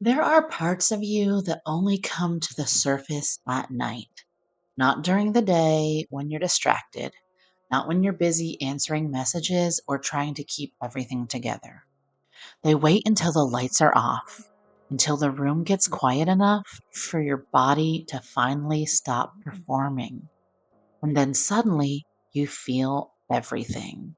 There are parts of you that only come to the surface at night, not during the day when you're distracted, not when you're busy answering messages or trying to keep everything together. They wait until the lights are off, until the room gets quiet enough for your body to finally stop performing. And then suddenly you feel everything: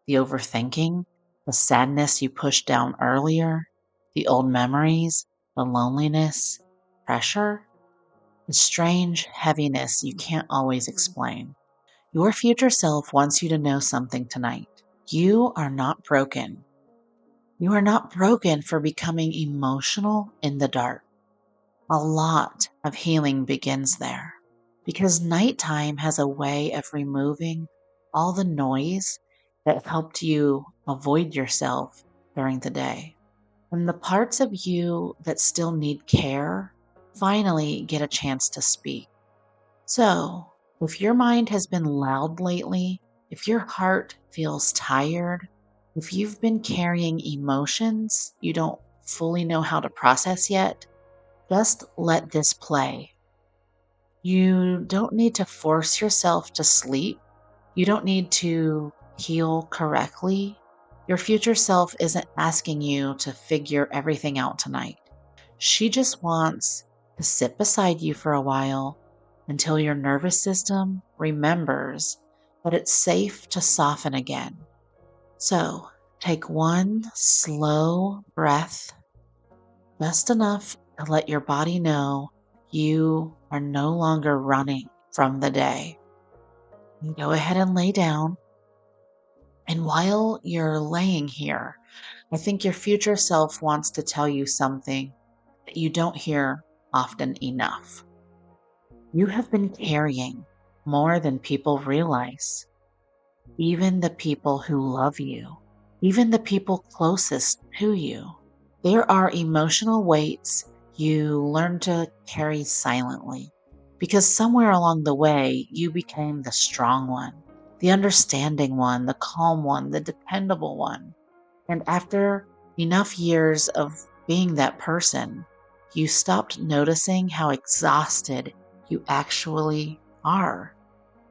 the overthinking, the sadness you pushed down earlier, the old memories, the loneliness, pressure, the strange heaviness you can't always explain. Your future self wants you to know something tonight. You are not broken. You are not broken for becoming emotional in the dark. A lot of healing begins there because nighttime has a way of removing all the noise that helped you avoid yourself during the day. And the parts of you that still need care finally get a chance to speak. So, if your mind has been loud lately, if your heart feels tired, if you've been carrying emotions you don't fully know how to process yet, just let this play. You don't need to force yourself to sleep. You don't need to heal correctly. Your future self isn't asking you to figure everything out tonight. She just wants to sit beside you for a while until your nervous system remembers that it's safe to soften again. So take one slow breath, just enough to let your body know you are no longer running from the day. You go ahead and lay down. And while you're laying here, I think your future self wants to tell you something that you don't hear often enough. You have been carrying more than people realize, even the people who love you, even the people closest to you. There are emotional weights you learn to carry silently because somewhere along the way you became the strong one, the understanding one, the calm one, the dependable one. And after enough years of being that person, you stopped noticing how exhausted you actually are.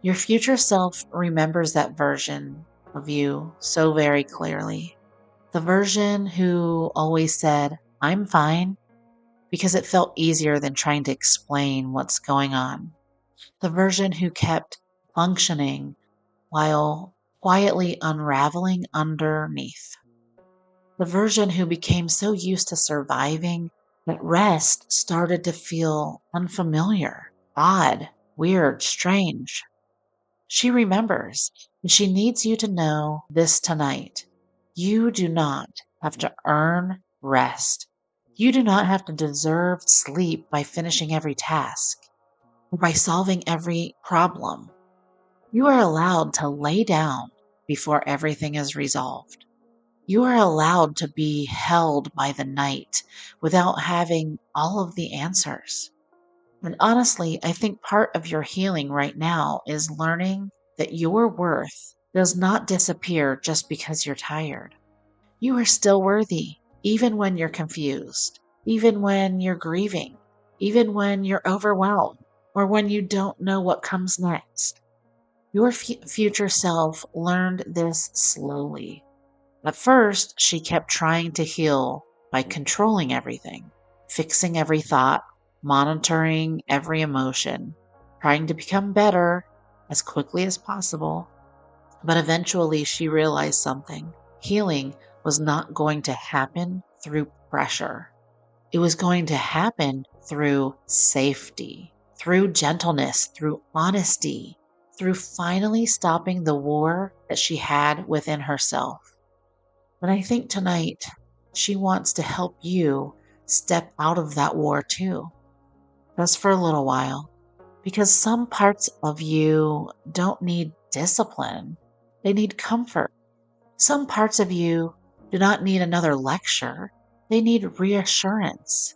Your future self remembers that version of you so very clearly. The version who always said, "I'm fine," because it felt easier than trying to explain what's going on. The version who kept functioning while quietly unraveling underneath. The version who became so used to surviving that rest started to feel unfamiliar, odd, weird, strange. She remembers, and she needs you to know this tonight. You do not have to earn rest. You do not have to deserve sleep by finishing every task or by solving every problem. You are allowed to lay down before everything is resolved. You are allowed to be held by the night without having all of the answers. And honestly, I think part of your healing right now is learning that your worth does not disappear just because you're tired. You are still worthy, even when you're confused, even when you're grieving, even when you're overwhelmed, or when you don't know what comes next. Your future self learned this slowly. At first, she kept trying to heal by controlling everything, fixing every thought, monitoring every emotion, trying to become better as quickly as possible. But eventually, she realized something. Healing was not going to happen through pressure, it was going to happen through safety, through gentleness, through honesty, through finally stopping the war that she had within herself. But I think tonight she wants to help you step out of that war too, just for a little while, because some parts of you don't need discipline, they need comfort. Some parts of you do not need another lecture, they need reassurance.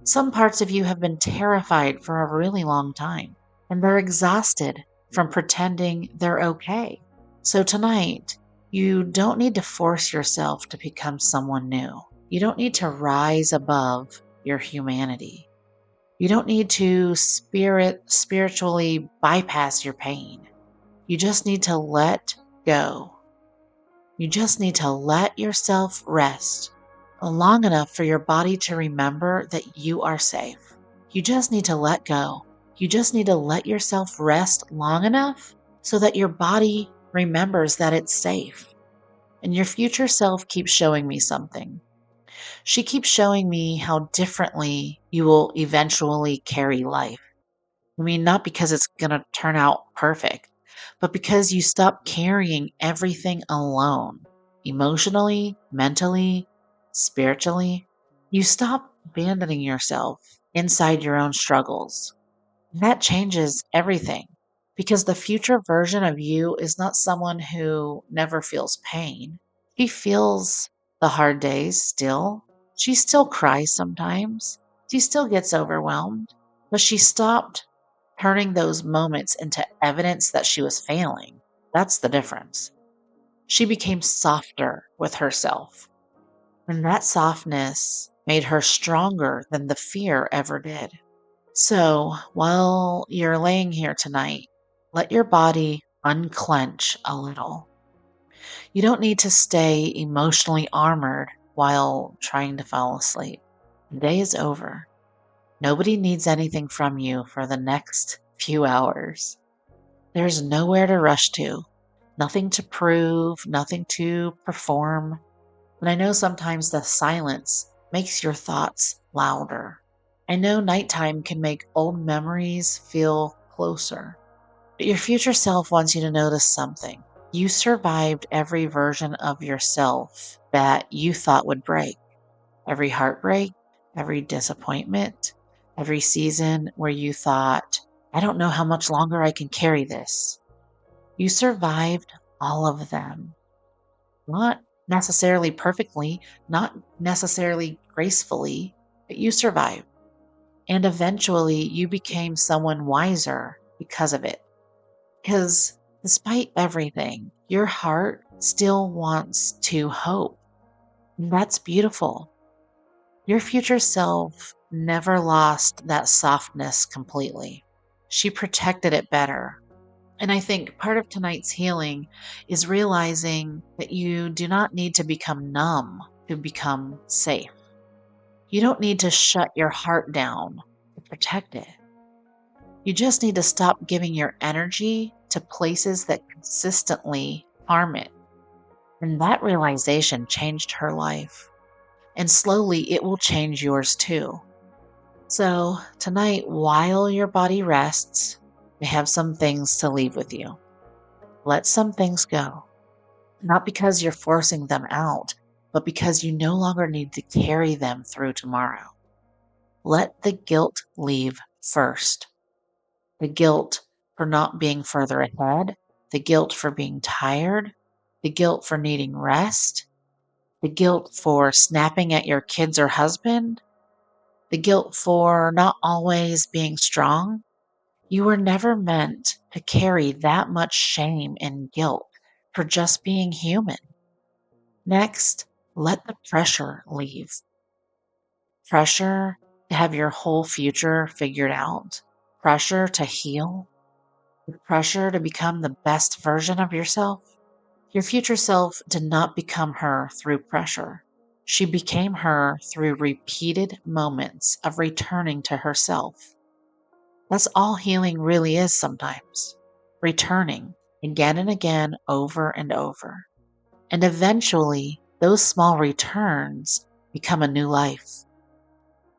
Some parts of you have been terrified for a really long time, and they're exhausted from pretending they're okay. So tonight, you don't need to force yourself to become someone new. You don't need to rise above your humanity. You don't need to spiritually bypass your pain. You just need to let go. You just need to let yourself rest long enough for your body to remember that you are safe. You just need to let go. You just need to let yourself rest long enough so that your body remembers that it's safe. And your future self keeps showing me something. She keeps showing me how differently you will eventually carry life. I mean, not because it's going to turn out perfect, but because you stop carrying everything alone, emotionally, mentally, spiritually. You stop abandoning yourself inside your own struggles. And that changes everything because the future version of you is not someone who never feels pain. She feels the hard days still. She still cries sometimes. She still gets overwhelmed, but she stopped turning those moments into evidence that she was failing. That's the difference. She became softer with herself, and that softness made her stronger than the fear ever did. So, while you're laying here tonight, let your body unclench a little. You don't need to stay emotionally armored while trying to fall asleep. The day is over. Nobody needs anything from you for the next few hours. There's nowhere to rush to, nothing to prove, nothing to perform. And I know sometimes the silence makes your thoughts louder. I know nighttime can make old memories feel closer. But your future self wants you to notice something. You survived every version of yourself that you thought would break. Every heartbreak, every disappointment, every season where you thought, I don't know how much longer I can carry this. You survived all of them. Not necessarily perfectly, not necessarily gracefully, but you survived. And eventually you became someone wiser because of it. Because despite everything, your heart still wants to hope. And that's beautiful. Your future self never lost that softness completely. She protected it better. And I think part of tonight's healing is realizing that you do not need to become numb to become safe. You don't need to shut your heart down to protect it. You just need to stop giving your energy to places that consistently harm it. And that realization changed her life. And slowly it will change yours too. So, tonight, while your body rests, I have some things to leave with you. Let some things go. Not because you're forcing them out, but because you no longer need to carry them through tomorrow. Let the guilt leave first. The guilt for not being further ahead, the guilt for being tired, the guilt for needing rest, the guilt for snapping at your kids or husband, the guilt for not always being strong. You were never meant to carry that much shame and guilt for just being human. Next, let the pressure leave. Pressure to have your whole future figured out. Pressure to heal. Pressure to become the best version of yourself. Your future self did not become her through pressure. She became her through repeated moments of returning to herself. That's all healing really is sometimes. Returning again and again, over and over. And eventually, those small returns become a new life.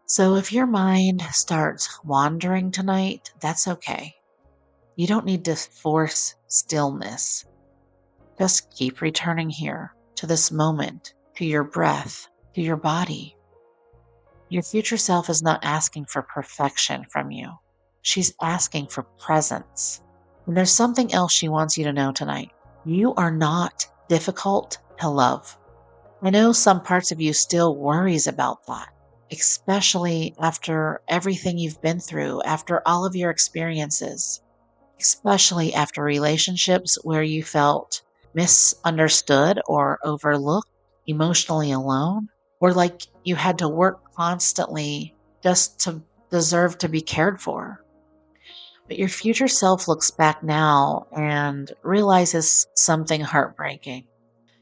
So if your mind starts wandering tonight, that's okay. You don't need to force stillness. Just keep returning here to this moment, to your breath, to your body. Your future self is not asking for perfection from you. She's asking for presence. And there's something else she wants you to know tonight. You are not difficult to love. I know some parts of you still worries about that, especially after everything you've been through, after all of your experiences, especially after relationships where you felt misunderstood or overlooked, emotionally alone. or like you had to work constantly just to deserve to be cared for. But your future self looks back now and realizes something heartbreaking.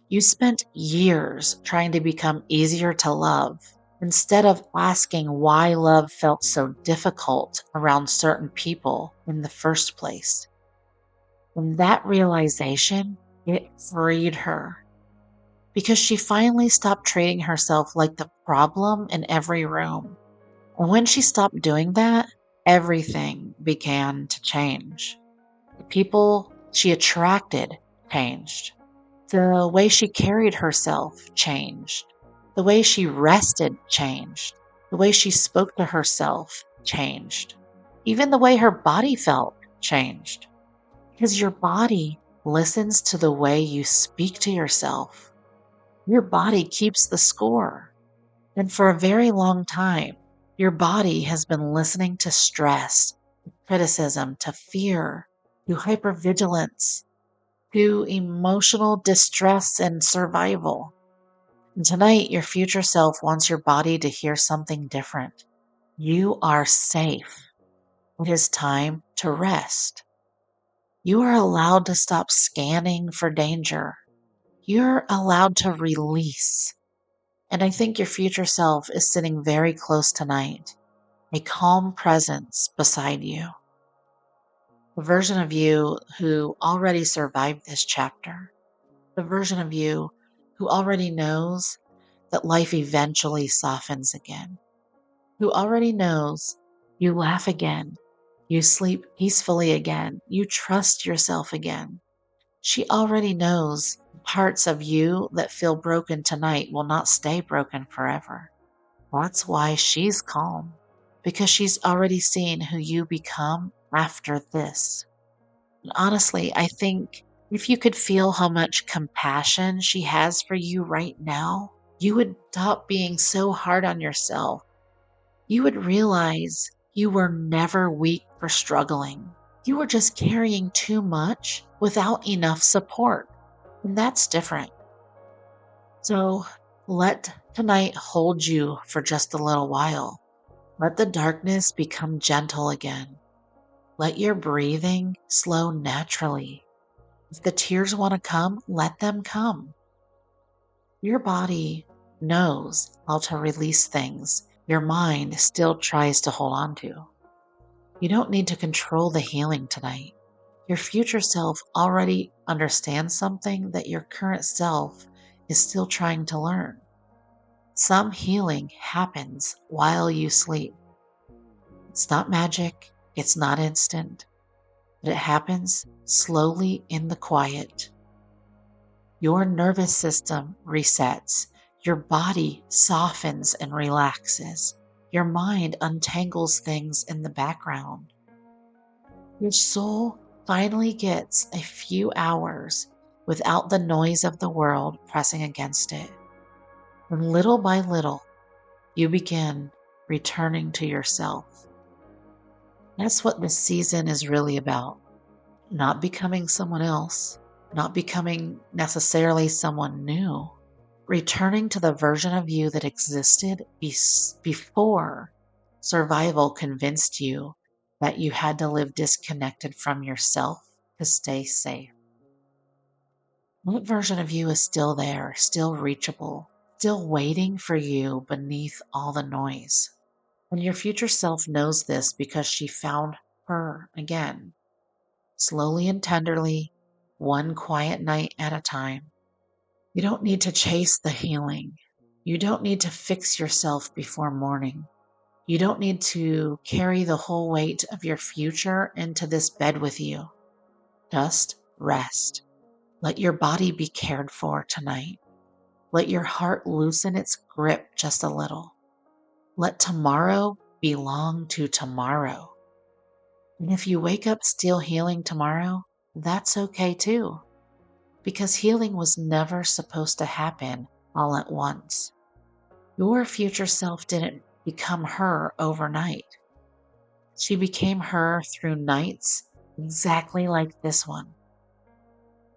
You spent years trying to become easier to love instead of asking why love felt so difficult around certain people in the first place. And that realization, it freed her because she finally stopped treating herself like the problem in every room. And when she stopped doing that, everything began to change. The people she attracted changed. The way she carried herself changed. The way she rested changed. The way she spoke to herself changed. Even the way her body felt changed. Because your body listens to the way you speak to yourself. Your body keeps the score. And for a very long time, your body has been listening to stress, to criticism, to fear, to hypervigilance, to emotional distress and survival. And tonight, your future self wants your body to hear something different. You are safe. It is time to rest. You are allowed to stop scanning for danger. You're allowed to release. And I think your future self is sitting very close tonight, a calm presence beside you. The version of you who already survived this chapter. The version of you who already knows that life eventually softens again. Who already knows you laugh again. You sleep peacefully again. You trust yourself again. She already knows parts of you that feel broken tonight will not stay broken forever. That's why she's calm, because she's already seen who you become after this. And honestly, I think if you could feel how much compassion she has for you right now, you would stop being so hard on yourself. You would realize you were never weak for struggling. You were just carrying too much without enough support. And that's different. So let tonight hold you for just a little while. Let the darkness become gentle again. Let your breathing slow naturally. If the tears want to come, let them come. Your body knows how to release things your mind still tries to hold on to. You don't need to control the healing tonight. Your future self already understands something that your current self is still trying to learn. Some healing happens while you sleep. It's not magic, it's not instant, but it happens slowly in the quiet. Your nervous system resets, your body softens and relaxes, your mind untangles things in the background. Your soul finally gets a few hours without the noise of the world pressing against it. And little by little, you begin returning to yourself. That's what this season is really about. Not becoming someone else, not becoming necessarily someone new, returning to the version of you that existed before survival convinced you that you had to live disconnected from yourself to stay safe. What version of you is still there, still reachable, still waiting for you beneath all the noise? And your future self knows this because she found her again, slowly and tenderly, one quiet night at a time. You don't need to chase the healing. You don't need to fix yourself before morning. You don't need to carry the whole weight of your future into this bed with you. Just rest. Let your body be cared for tonight. Let your heart loosen its grip just a little. Let tomorrow belong to tomorrow. And if you wake up still healing tomorrow, that's okay too, because healing was never supposed to happen all at once. Your future self didn't become her overnight. She became her through nights exactly like this one.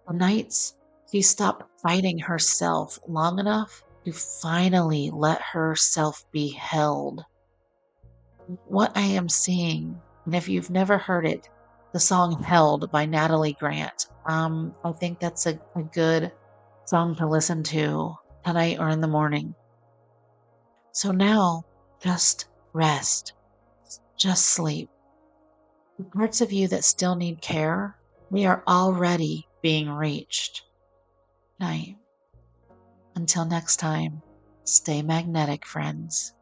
The nights she stopped fighting herself long enough to finally let herself be held. What I am seeing, and if you've never heard it, the song Held by Natalie Grant, I think that's a good song to listen to tonight or in the morning. So now, just rest, just sleep. The parts of you that still need care, they are already being reached. Night. Until next time, stay magnetic, friends.